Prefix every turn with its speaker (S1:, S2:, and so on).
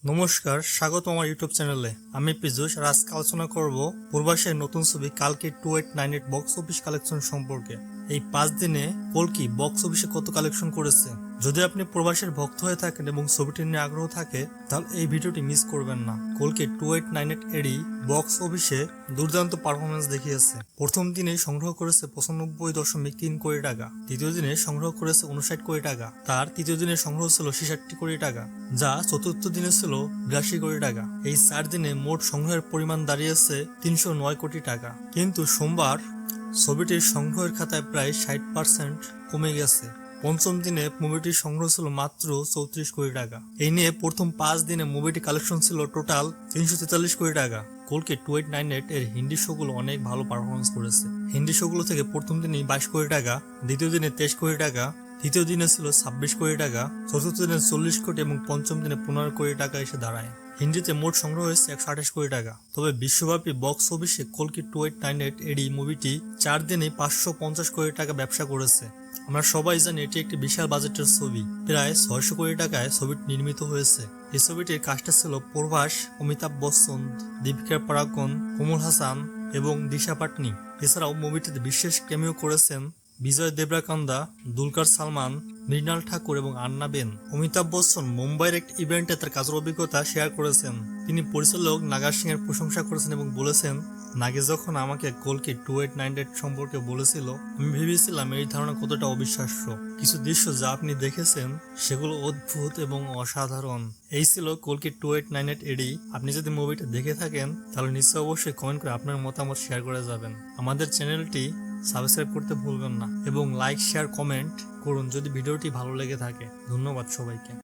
S1: নমস্কার, স্বাগত আমার ইউটিউব চ্যানেলে। আমি পীযূষ আর আজকে আলোচনা করব প্রবাসের নতুন ছবি কালকি 2898 বক্স অফিস কালেকশন সম্পর্কে। এই 5 দিনে কল্কি বক্স অফিসে কত কালেকশন করেছে। যদি আপনি প্রবাসের ভক্ত হয়ে থাকেন এবং ছবিটি নিয়ে আগ্রহ থাকে তাহলে এই ভিডিওটি মিস করবেন না। কল্কি 2898 এরই বক্স অফিসে দুর্দান্ত পারফরমেন্স দেখিয়েছে। প্রথম দিনে সংগ্রহ করেছে 95.3 কোটি টাকা, দ্বিতীয় দিনে সংগ্রহ করেছে 59 কোটি টাকা, তার তৃতীয় দিনে সংগ্রহ ছিল 66 কোটি টাকা, যা চতুর্থ দিনে ছিল 82 কোটি টাকা। এই 4 দিনে মোট সংগ্রহের পরিমাণ দাঁড়িয়েছে 309 কোটি টাকা। কিন্তু সোমবার ছবিটির সংগ্রহের খাতায় প্রায় 60% কমে গেছে। পঞ্চম দিনে মুভিটির সংগ্রহ ছিল মাত্র 34 কোটি টাকা। এই নিয়ে প্রথম 5 দিনে মুভিটি কালেকশন ছিল টোটাল 343 কোটি টাকা। কল্কি 2898 এর হিন্দি শোগুলো অনেক ভালো পারফরমেন্স করেছে। হিন্দি শোগুলো থেকে প্রথম দিনে 22 কোটি টাকা, দ্বিতীয় দিনে 23 কোটি টাকা, তৃতীয় দিনে ছিল 26 কোটি টাকা, চতুর্থ দিনে 40 কোটি এবং পঞ্চম দিনে 15 কোটি টাকা এসে দাঁড়ায়। হিন্দিতে মোট সংগ্রহ হয়েছে 128 কোটি টাকা। তবে বিশ্বব্যাপী বক্স অফিসে কল্কি 2898 এডি মুভিটি 4 দিনে 550 কোটি টাকা ব্যবসা করেছে। আমরা সবাই জানি এটি একটি বিশাল বাজেটের ছবি। প্রায় 600 কোটি টাকায় ছবিটি নির্মিত হয়েছে। এই ছবিটির কাজটা ছিল প্রভাস, অমিতাভ বচ্চন, দীপিকা পাড়ুকোন, কমল হাসান এবং দিশা পাটনি। এছাড়াও মুভিটিতে বিশেষ ক্যামিও করেছেন বিজয় দেবরাকান্দা, দুলকার সালমান, মৃণাল ঠাকুর এবং আন্না বেন। অমিতাভ বচ্চন মুম্বাইয়ের একটি ইভেন্টে তার কাজের অভিজ্ঞতা শেয়ার করেছেন। তিনি পরিচালক নাগা সিং এর প্রশংসা করেছেন এবং বলেছেন, নাগে যখন আমাকে কল্কি 2898 সম্পর্কে বলেছিল আমি ভেবেছিলাম এই ধারণা কতটা অবিশ্বাস্য। কিছু দৃশ্য যা আপনি দেখেছেন সেগুলো অদ্ভুত এবং অসাধারণ। এই ছিল কল্কি 2898 এডি। আপনি যদি মুভিটা দেখে থাকেন তাহলে নিশ্চয়ই অবশ্যই কমেন্ট করে আপনার মতামত শেয়ার করে যাবেন। আমাদের চ্যানেলটি সাবস্ক্রাইব করতে ভুলবেন না এবং লাইক, শেয়ার, কমেন্ট করুন যদি ভিডিওটি ভালো লেগে থাকে। ধন্যবাদ সবাইকে।